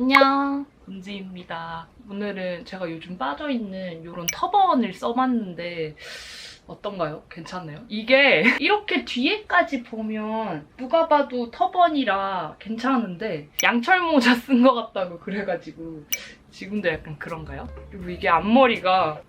안녕, 은지입니다. 오늘은 제가 요즘 빠져있는 이런 터번을 써봤는데 어떤가요? 괜찮나요? 이게 이렇게 뒤에까지 보면 누가 봐도 터번이라 괜찮은데 양철 모자 쓴 것 같다고 그래가지고 지금도 약간 그런가요? 그리고 이게 앞머리가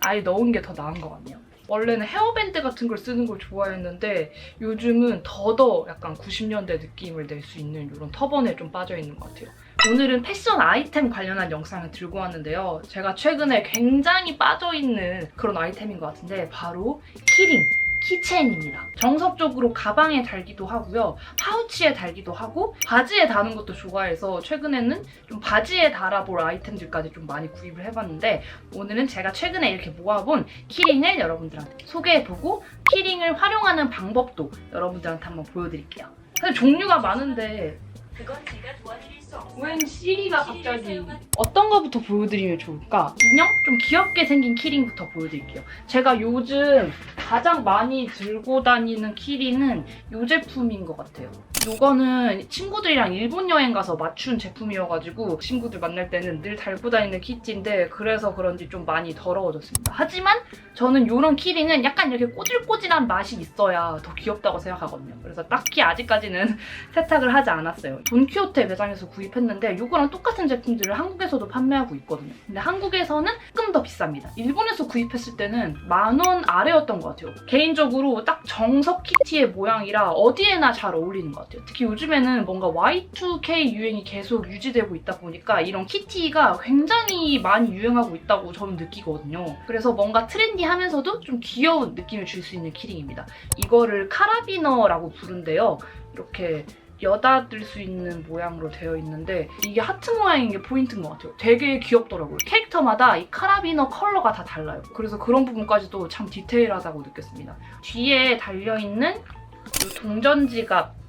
아예 넣은 게 더 나은 것 같네요. 원래는 헤어밴드 같은 걸 쓰는 걸 좋아했는데 요즘은 더더 약간 90년대 느낌을 낼 수 있는 이런 터번에 좀 빠져있는 것 같아요. 오늘은 패션 아이템 관련한 영상을 들고 왔는데요. 제가 최근에 굉장히 빠져있는 그런 아이템인 것 같은데 바로 키링! 키체인입니다. 정석적으로 가방에 달기도 하고요. 파우치에 달기도 하고 바지에 다는 것도 좋아해서 최근에는 좀 바지에 달아볼 아이템들까지 좀 많이 구입을 해봤는데 오늘은 제가 최근에 이렇게 모아본 키링을 여러분들한테 소개해보고 키링을 활용하는 방법도 여러분들한테 한번 보여드릴게요. 사실 종류가 많은데 그건 제가 도와드릴 수 없어요. 웬 시리가 갑자기 어떤 거부터 보여드리면 좋을까? 인형? 좀 귀엽게 생긴 키링부터 보여드릴게요. 제가 요즘 가장 많이 들고 다니는 키링은 이 제품인 것 같아요. 이거는 친구들이랑 일본 여행 가서 맞춘 제품이어가지고 친구들 만날 때는 늘 달고 다니는 키티인데 그래서 그런지 좀 많이 더러워졌습니다. 하지만 저는 이런 키링은 약간 이렇게 꼬질꼬질한 맛이 있어야 더 귀엽다고 생각하거든요. 그래서 딱히 아직까지는 세탁을 하지 않았어요. 돈키호테 매장에서 구입했는데 이거랑 똑같은 제품들을 한국에서도 판매하고 있거든요. 근데 한국에서는 조금 더 비쌉니다. 일본에서 구입했을 때는 10,000원 아래였던 것 같아요. 개인적으로 딱 정석 키티의 모양이라 어디에나 잘 어울리는 것 같아요. 특히 요즘에는 뭔가 Y2K 유행이 계속 유지되고 있다 보니까 이런 키티가 굉장히 많이 유행하고 있다고 저는 느끼거든요. 그래서 뭔가 트렌디하면서도 좀 귀여운 느낌을 줄 수 있는 키링입니다. 이거를 카라비너라고 부른대요. 이렇게 여닫을 수 있는 모양으로 되어 있는데 이게 하트 모양인 게 포인트인 것 같아요. 되게 귀엽더라고요. 캐릭터마다 이 카라비너 컬러가 다 달라요. 그래서 그런 부분까지도 참 디테일하다고 느꼈습니다. 뒤에 달려있는 이 동전지갑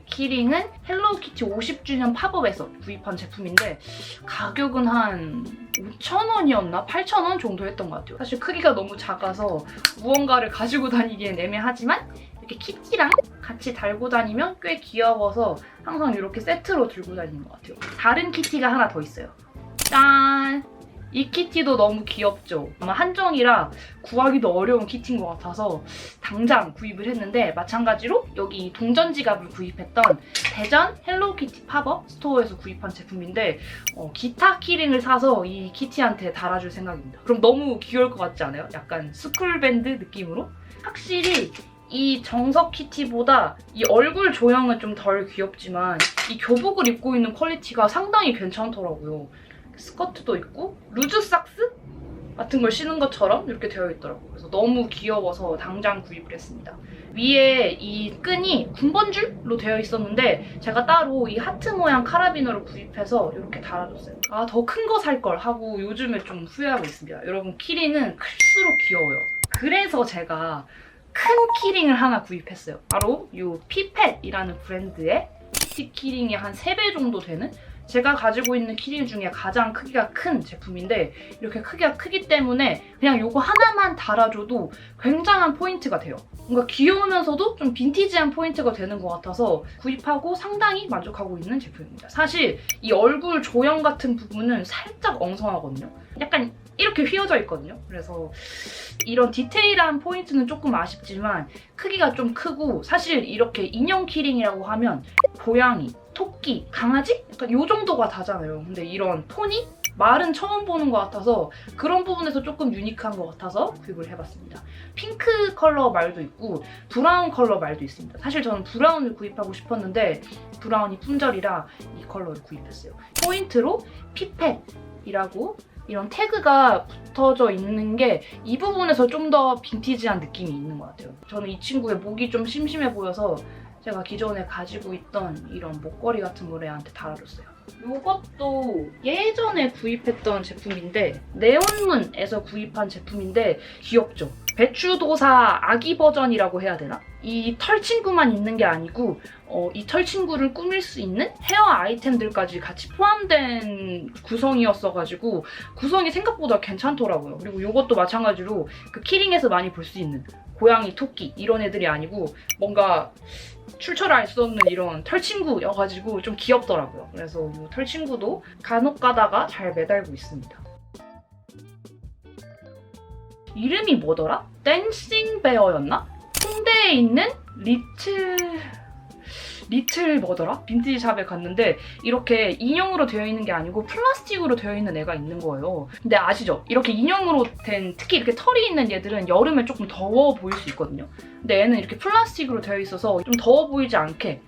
키링은 헬로우키티 50주년 팝업에서 구입한 제품인데 가격은 한 5,000원이었나? 8,000원 정도 했던 것 같아요. 사실 크기가 너무 작아서 무언가를 가지고 다니기엔 애매하지만 이렇게 키티랑 같이 달고 다니면 꽤 귀여워서 항상 이렇게 세트로 들고 다니는 것 같아요. 다른 키티가 하나 더 있어요. 짠! 이 키티도 너무 귀엽죠? 아마 한정이라 구하기도 어려운 키티인 것 같아서 당장 구입을 했는데 마찬가지로 여기 동전 지갑을 구입했던 대전 헬로우키티 팝업 스토어에서 구입한 제품인데 기타 키링을 사서 이 키티한테 달아줄 생각입니다. 그럼 너무 귀여울 것 같지 않아요? 약간 스쿨밴드 느낌으로? 확실히 이 정석 키티보다 이 얼굴 조형은 좀 덜 귀엽지만 이 교복을 입고 있는 퀄리티가 상당히 괜찮더라고요. 스커트도 있고 루즈 삭스 같은 걸 신은 것처럼 이렇게 되어 있더라고요. 그래서 너무 귀여워서 당장 구입을 했습니다. 위에 이 끈이 군번줄로 되어 있었는데 제가 따로 이 하트 모양 카라비너를 구입해서 이렇게 달아줬어요. 아, 더 큰 거 살 걸 하고 요즘에 좀 후회하고 있습니다. 여러분, 키링은 클수록 귀여워요. 그래서 제가 큰 키링을 하나 구입했어요. 바로 이 피펫이라는 브랜드의 키티 키링이 한 3배 정도 되는 제가 가지고 있는 키링 중에 가장 크기가 큰 제품인데 이렇게 크기가 크기 때문에 그냥 이거 하나만 달아줘도 굉장한 포인트가 돼요. 뭔가 귀여우면서도 좀 빈티지한 포인트가 되는 것 같아서 구입하고 상당히 만족하고 있는 제품입니다. 사실 이 얼굴 조형 같은 부분은 살짝 엉성하거든요. 약간 이렇게 휘어져 있거든요. 그래서 이런 디테일한 포인트는 조금 아쉽지만 크기가 좀 크고 사실 이렇게 인형 키링이라고 하면 고양이, 토끼, 강아지? 약간 요 정도가 다잖아요. 근데 이런 포니? 말은 처음 보는 것 같아서 그런 부분에서 조금 유니크한 것 같아서 구입을 해봤습니다. 핑크 컬러 말도 있고 브라운 컬러 말도 있습니다. 사실 저는 브라운을 구입하고 싶었는데 브라운이 품절이라 이 컬러를 구입했어요. 포인트로 피펫이라고 이런 태그가 붙어져 있는 게 이 부분에서 좀 더 빈티지한 느낌이 있는 것 같아요. 저는 이 친구의 목이 좀 심심해 보여서 제가 기존에 가지고 있던 이런 목걸이 같은 걸 애한테 달아줬어요. 이것도 예전에 구입했던 제품인데 네온문에서 구입한 제품인데 귀엽죠? 배추도사 아기 버전이라고 해야 되나? 이 털친구만 있는 게 아니고 이 털친구를 꾸밀 수 있는 헤어 아이템들까지 같이 포함된 구성이었어가지고 구성이 생각보다 괜찮더라고요. 그리고 이것도 마찬가지로 그 키링에서 많이 볼 수 있는 고양이, 토끼 이런 애들이 아니고 뭔가 출처를 알 수 없는 이런 털친구여가지고 좀 귀엽더라고요. 그래서 이 털친구도 간혹 가다가 잘 매달고 있습니다. 이름이 뭐더라? 댄싱 베어였나? 홍대에 있는 리틀 뭐더라? 빈티지 샵에 갔는데 이렇게 인형으로 되어 있는 게 아니고 플라스틱으로 되어 있는 애가 있는 거예요. 근데 아시죠? 이렇게 인형으로 된 특히 이렇게 털이 있는 얘들은 여름에 조금 더워 보일 수 있거든요. 근데 얘는 이렇게 플라스틱으로 되어 있어서 좀 더워 보이지 않게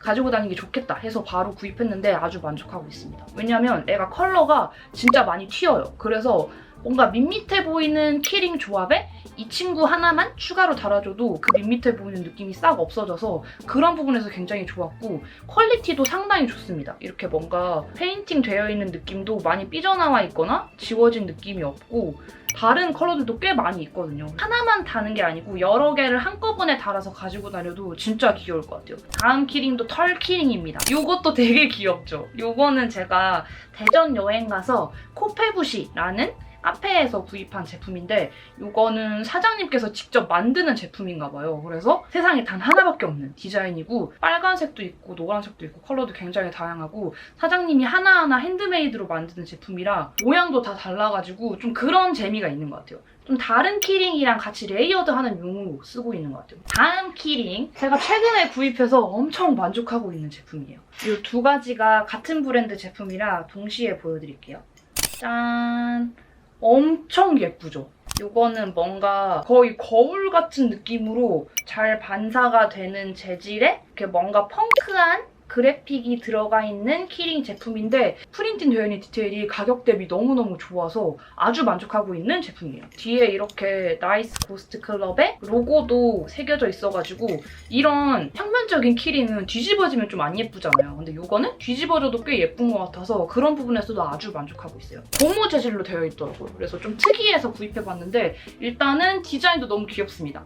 가지고 다니기 좋겠다 해서 바로 구입했는데 아주 만족하고 있습니다. 왜냐면 애가 컬러가 진짜 많이 튀어요. 그래서 뭔가 밋밋해 보이는 키링 조합에 이 친구 하나만 추가로 달아줘도 그 밋밋해 보이는 느낌이 싹 없어져서 그런 부분에서 굉장히 좋았고 퀄리티도 상당히 좋습니다. 이렇게 뭔가 페인팅 되어 있는 느낌도 많이 삐져나와 있거나 지워진 느낌이 없고 다른 컬러들도 꽤 많이 있거든요. 하나만 다는 게 아니고 여러 개를 한꺼번에 달아서 가지고 다녀도 진짜 귀여울 것 같아요. 다음 키링도 털 키링입니다. 이것도 되게 귀엽죠? 이거는 제가 대전 여행 가서 코페부시라는 카페에서 구입한 제품인데 이거는 사장님께서 직접 만드는 제품인가 봐요. 그래서 세상에 단 하나밖에 없는 디자인이고 빨간색도 있고 노란색도 있고 컬러도 굉장히 다양하고 사장님이 하나하나 핸드메이드로 만드는 제품이라 모양도 다 달라가지고 좀 그런 재미가 있는 것 같아요. 좀 다른 키링이랑 같이 레이어드하는 용으로 쓰고 있는 것 같아요. 다음 키링, 제가 최근에 구입해서 엄청 만족하고 있는 제품이에요. 이 두 가지가 같은 브랜드 제품이라 동시에 보여드릴게요. 짠! 엄청 예쁘죠? 이거는 뭔가 거의 거울 같은 느낌으로 잘 반사가 되는 재질의 이렇게 뭔가 펑크한 그래픽이 들어가 있는 키링 제품인데 프린팅 되어 있는 디테일이 가격 대비 너무너무 좋아서 아주 만족하고 있는 제품이에요. 뒤에 이렇게 나이스 고스트 클럽의 로고도 새겨져 있어가지고 이런 평면적인 키링은 뒤집어지면 좀 안 예쁘잖아요. 근데 이거는 뒤집어져도 꽤 예쁜 것 같아서 그런 부분에서도 아주 만족하고 있어요. 고무 재질로 되어 있더라고요. 그래서 좀 특이해서 구입해봤는데 일단은 디자인도 너무 귀엽습니다.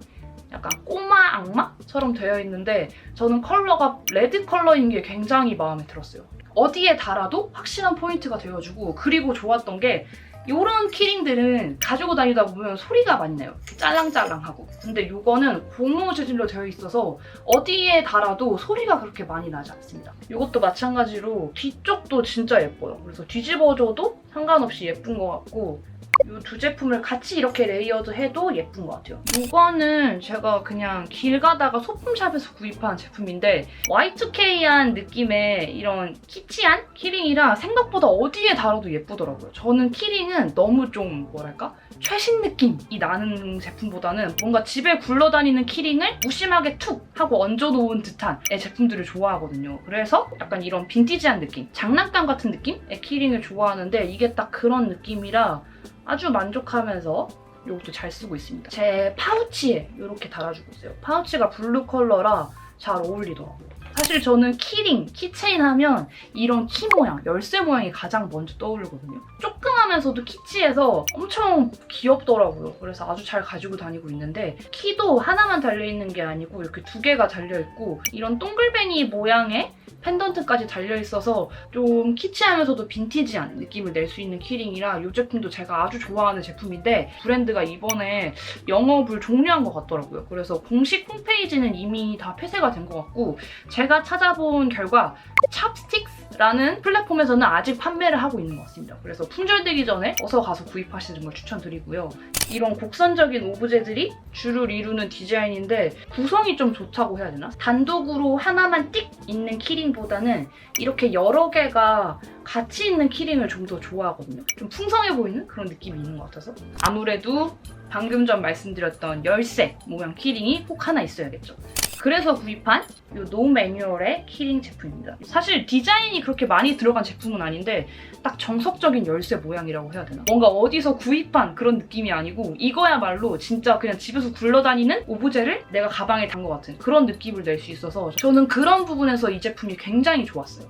약간 꼬마 악마처럼 되어 있는데 저는 컬러가 레드 컬러인 게 굉장히 마음에 들었어요. 어디에 달아도 확실한 포인트가 되어주고 그리고 좋았던 게 이런 키링들은 가지고 다니다 보면 소리가 많이 나요. 짤랑짤랑하고. 근데 이거는 고무 재질로 되어 있어서 어디에 달아도 소리가 그렇게 많이 나지 않습니다. 이것도 마찬가지로 뒤쪽도 진짜 예뻐요. 그래서 뒤집어줘도 상관없이 예쁜 것 같고 이 두 제품을 같이 이렇게 레이어드 해도 예쁜 것 같아요. 이거는 제가 그냥 길 가다가 소품샵에서 구입한 제품인데 Y2K한 느낌의 이런 키치한 키링이라 생각보다 어디에 달아도 예쁘더라고요. 저는 키링은 너무 좀 뭐랄까? 최신 느낌이 나는 제품보다는 뭔가 집에 굴러다니는 키링을 무심하게 툭 하고 얹어놓은 듯한 제품들을 좋아하거든요. 그래서 약간 이런 빈티지한 느낌, 장난감 같은 느낌의 키링을 좋아하는데 이게 딱 그런 느낌이라 아주 만족하면서 이것도 잘 쓰고 있습니다. 제 파우치에 이렇게 달아주고 있어요. 파우치가 블루 컬러라 잘 어울리더라고요. 사실 저는 키링, 키체인 하면 이런 키 모양, 열쇠 모양이 가장 먼저 떠오르거든요. 조그마면서도 키치해서 엄청 귀엽더라고요. 그래서 아주 잘 가지고 다니고 있는데 키도 하나만 달려있는 게 아니고 이렇게 두 개가 달려있고 이런 동글뱅이 모양의 펜던트까지 달려있어서 좀 키치하면서도 빈티지한 느낌을 낼 수 있는 키링이라 이 제품도 제가 아주 좋아하는 제품인데 브랜드가 이번에 영업을 종료한 것 같더라고요. 그래서 공식 홈페이지는 이미 다 폐쇄가 된 것 같고 제가 찾아본 결과 찹스틱스라는 플랫폼에서는 아직 판매를 하고 있는 것 같습니다. 그래서 품절되기 전에 어서 가서 구입하시는 걸 추천드리고요. 이런 곡선적인 오브제들이 주를 이루는 디자인인데 구성이 좀 좋다고 해야 되나? 단독으로 하나만 띡 있는 키링보다는 이렇게 여러 개가 같이 있는 키링을 좀 더 좋아하거든요. 좀 풍성해 보이는 그런 느낌이 있는 것 같아서 아무래도 방금 전 말씀드렸던 열쇠 모양 키링이 꼭 하나 있어야겠죠. 그래서 구입한 이 노 매뉴얼의 키링 제품입니다. 사실 디자인이 그렇게 많이 들어간 제품은 아닌데 딱 정석적인 열쇠 모양이라고 해야 되나? 뭔가 어디서 구입한 그런 느낌이 아니고 이거야말로 진짜 그냥 집에서 굴러다니는 오브제를 내가 가방에 단 것 같은 그런 느낌을 낼 수 있어서 저는 그런 부분에서 이 제품이 굉장히 좋았어요.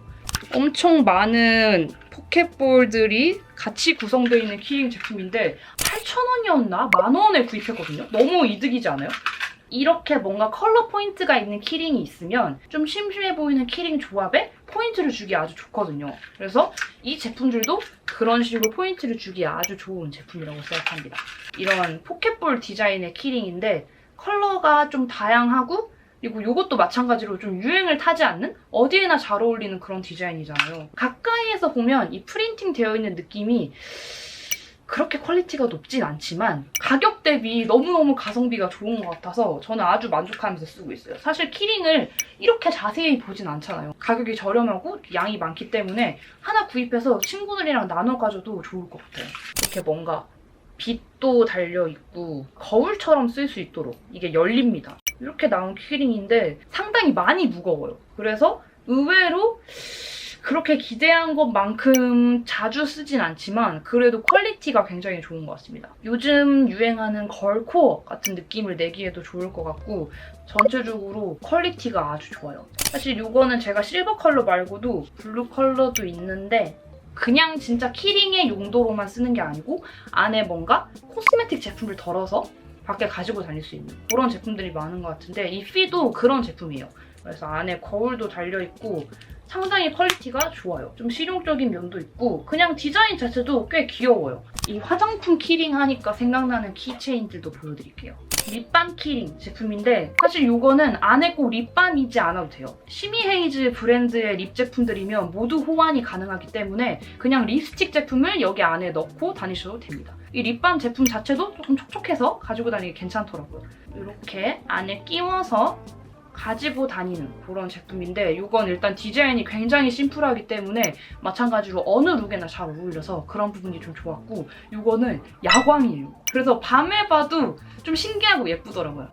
엄청 많은 포켓볼들이 같이 구성되어 있는 키링 제품인데 8,000원이었나? 10,000원에 구입했거든요? 너무 이득이지 않아요? 이렇게 뭔가 컬러 포인트가 있는 키링이 있으면 좀 심심해 보이는 키링 조합에 포인트를 주기 아주 좋거든요. 그래서 이 제품들도 그런 식으로 포인트를 주기에 아주 좋은 제품이라고 생각합니다. 이런 포켓볼 디자인의 키링인데 컬러가 좀 다양하고 그리고 이것도 마찬가지로 좀 유행을 타지 않는 어디에나 잘 어울리는 그런 디자인이잖아요. 가까이에서 보면 이 프린팅 되어 있는 느낌이 그렇게 퀄리티가 높진 않지만 가격 대비 너무너무 가성비가 좋은 것 같아서 저는 아주 만족하면서 쓰고 있어요. 사실 키링을 이렇게 자세히 보진 않잖아요. 가격이 저렴하고 양이 많기 때문에 하나 구입해서 친구들이랑 나눠 가져도 좋을 것 같아요. 이렇게 뭔가 빛도 달려있고 거울처럼 쓸 수 있도록 이게 열립니다. 이렇게 나온 키링인데 상당히 많이 무거워요. 그래서 의외로 그렇게 기대한 것만큼 자주 쓰진 않지만 그래도 퀄리티가 굉장히 좋은 것 같습니다. 요즘 유행하는 걸코어 같은 느낌을 내기에도 좋을 것 같고 전체적으로 퀄리티가 아주 좋아요. 사실 이거는 제가 실버 컬러 말고도 블루 컬러도 있는데 그냥 진짜 키링의 용도로만 쓰는 게 아니고 안에 뭔가 코스메틱 제품을 덜어서 밖에 가지고 다닐 수 있는 그런 제품들이 많은 것 같은데 이 피도 그런 제품이에요. 그래서 안에 거울도 달려있고 상당히 퀄리티가 좋아요. 좀 실용적인 면도 있고 그냥 디자인 자체도 꽤 귀여워요. 이 화장품 키링 하니까 생각나는 키체인들도 보여드릴게요. 립밤 키링 제품인데 사실 이거는 안에 꼭 립밤이지 않아도 돼요. 시미헤이즈 브랜드의 립 제품들이면 모두 호환이 가능하기 때문에 그냥 립스틱 제품을 여기 안에 넣고 다니셔도 됩니다. 이 립밤 제품 자체도 조금 촉촉해서 가지고 다니기 괜찮더라고요. 이렇게 안에 끼워서 가지고 다니는 그런 제품인데 이건 일단 디자인이 굉장히 심플하기 때문에 마찬가지로 어느 룩에나 잘 어울려서 그런 부분이 좀 좋았고 이거는 야광이에요. 그래서 밤에 봐도 좀 신기하고 예쁘더라고요.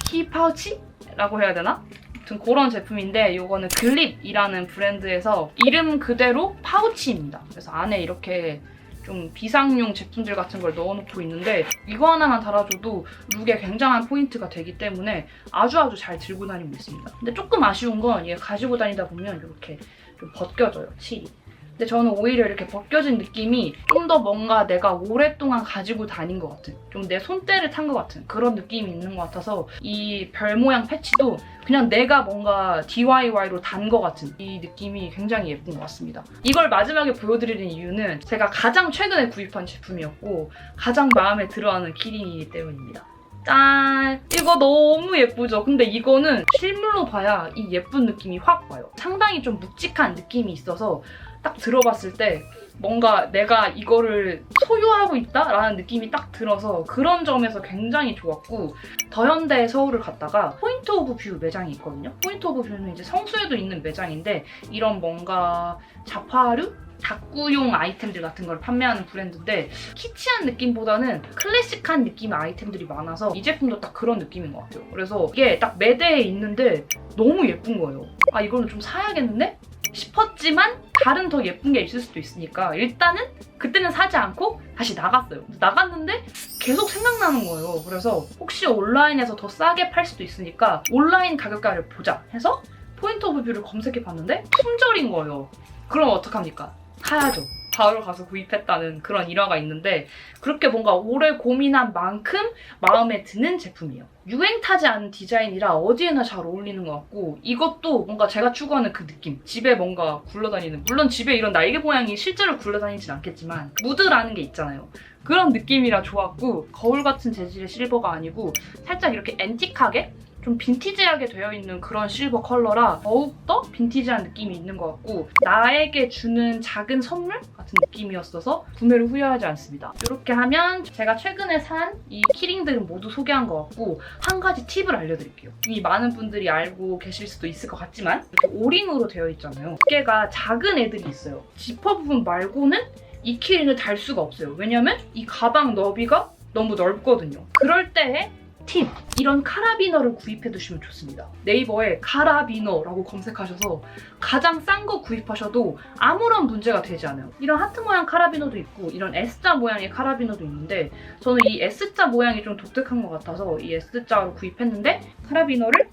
키 파우치라고 해야 되나? 아무튼 그런 제품인데 이거는 글립이라는 브랜드에서 이름 그대로 파우치입니다. 그래서 안에 이렇게 좀 비상용 제품들 같은 걸 넣어놓고 있는데 이거 하나만 달아줘도 룩에 굉장한 포인트가 되기 때문에 아주 잘 들고 다니고 있습니다. 근데 조금 아쉬운 건 얘 가지고 다니다 보면 이렇게 좀 벗겨져요, 칠이. 근데 저는 오히려 이렇게 벗겨진 느낌이 좀 더 뭔가 내가 오랫동안 가지고 다닌 것 같은, 좀 내 손때를 탄 것 같은 그런 느낌이 있는 것 같아서 이 별 모양 패치도 그냥 내가 뭔가 DIY로 단 것 같은 이 느낌이 굉장히 예쁜 것 같습니다. 이걸 마지막에 보여드리는 이유는 제가 가장 최근에 구입한 제품이었고 가장 마음에 들어하는 키링이기 때문입니다. 짠! 이거 너무 예쁘죠? 근데 이거는 실물로 봐야 이 예쁜 느낌이 확 와요. 상당히 좀 묵직한 느낌이 있어서 딱 들어봤을 때 뭔가 내가 이거를 소유하고 있다라는 느낌이 딱 들어서 그런 점에서 굉장히 좋았고 더현대 서울을 갔다가 포인트 오브 뷰 매장이 있거든요. 포인트 오브 뷰는 이제 성수에도 있는 매장인데 이런 뭔가 자파류? 다꾸용 아이템들 같은 걸 판매하는 브랜드인데 키치한 느낌보다는 클래식한 느낌의 아이템들이 많아서 이 제품도 딱 그런 느낌인 것 같아요. 그래서 이게 딱 매대에 있는데 너무 예쁜 거예요. 아 이거는 좀 사야겠는데? 싶었지만 다른 더 예쁜 게 있을 수도 있으니까 일단은 그때는 사지 않고 다시 나갔어요. 나갔는데 계속 생각나는 거예요. 그래서 혹시 온라인에서 더 싸게 팔 수도 있으니까 온라인 가격가를 보자 해서 포인트 오브 뷰를 검색해봤는데 품절인 거예요. 그럼 어떡합니까? 사야죠. 바로 가서 구입했다는 그런 일화가 있는데 그렇게 뭔가 오래 고민한 만큼 마음에 드는 제품이에요. 유행 타지 않은 디자인이라 어디에나 잘 어울리는 것 같고 이것도 뭔가 제가 추구하는 그 느낌. 집에 뭔가 굴러다니는, 물론 집에 이런 날개 모양이 실제로 굴러다니진 않겠지만 무드라는 게 있잖아요. 그런 느낌이라 좋았고 거울 같은 재질의 실버가 아니고 살짝 이렇게 앤틱하게 좀 빈티지하게 되어 있는 그런 실버 컬러라 더욱더 빈티지한 느낌이 있는 것 같고 나에게 주는 작은 선물 같은 느낌이었어서 구매를 후회하지 않습니다. 이렇게 하면 제가 최근에 산 이 키링들은 모두 소개한 것 같고 한 가지 팁을 알려드릴게요. 이미 많은 분들이 알고 계실 수도 있을 것 같지만 이렇게 오링으로 되어 있잖아요. 두께가 작은 애들이 있어요. 지퍼 부분 말고는 이 키링을 달 수가 없어요. 왜냐면 이 가방 너비가 너무 넓거든요. 그럴 때에 팁! 이런 카라비너를 구입해두시면 좋습니다. 네이버에 카라비너라고 검색하셔서 가장 싼 거 구입하셔도 아무런 문제가 되지 않아요. 이런 하트 모양 카라비너도 있고 이런 S자 모양의 카라비너도 있는데 저는 이 S자 모양이 좀 독특한 것 같아서 이 S자로 구입했는데 카라비너를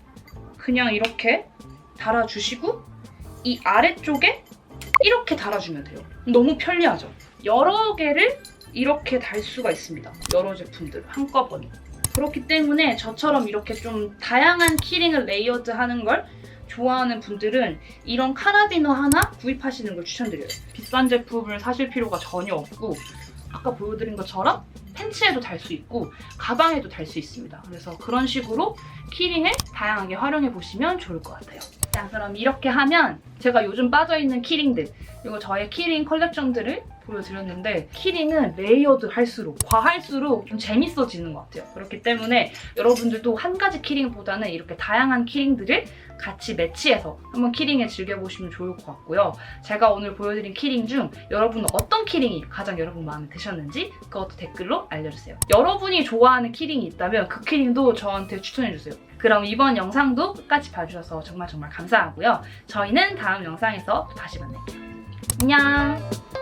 그냥 이렇게 달아주시고 이 아래쪽에 이렇게 달아주면 돼요. 너무 편리하죠? 여러 개를 이렇게 달 수가 있습니다. 여러 제품들 한꺼번에. 그렇기 때문에 저처럼 이렇게 좀 다양한 키링을 레이어드하는 걸 좋아하는 분들은 이런 카라비너 하나 구입하시는 걸 추천드려요. 비싼 제품을 사실 필요가 전혀 없고 아까 보여드린 것처럼 팬츠에도 달 수 있고 가방에도 달 수 있습니다. 그래서 그런 식으로 키링을 다양하게 활용해 보시면 좋을 것 같아요. 자, 그럼 이렇게 하면 제가 요즘 빠져있는 키링들, 그리고 저의 키링 컬렉션들을 보여드렸는데, 키링은 레이어드 할수록, 과할수록 좀 재밌어지는 것 같아요. 그렇기 때문에 여러분들도 한 가지 키링보다는 이렇게 다양한 키링들을 같이 매치해서 한번 키링에 즐겨보시면 좋을 것 같고요. 제가 오늘 보여드린 키링 중 여러분은 어떤 키링이 가장 여러분 마음에 드셨는지 그것도 댓글로 알려주세요. 여러분이 좋아하는 키링이 있다면 그 키링도 저한테 추천해주세요. 그럼 이번 영상도 끝까지 봐주셔서 정말 감사하고요. 저희는 다음 영상에서 다시 만날게요. 안녕!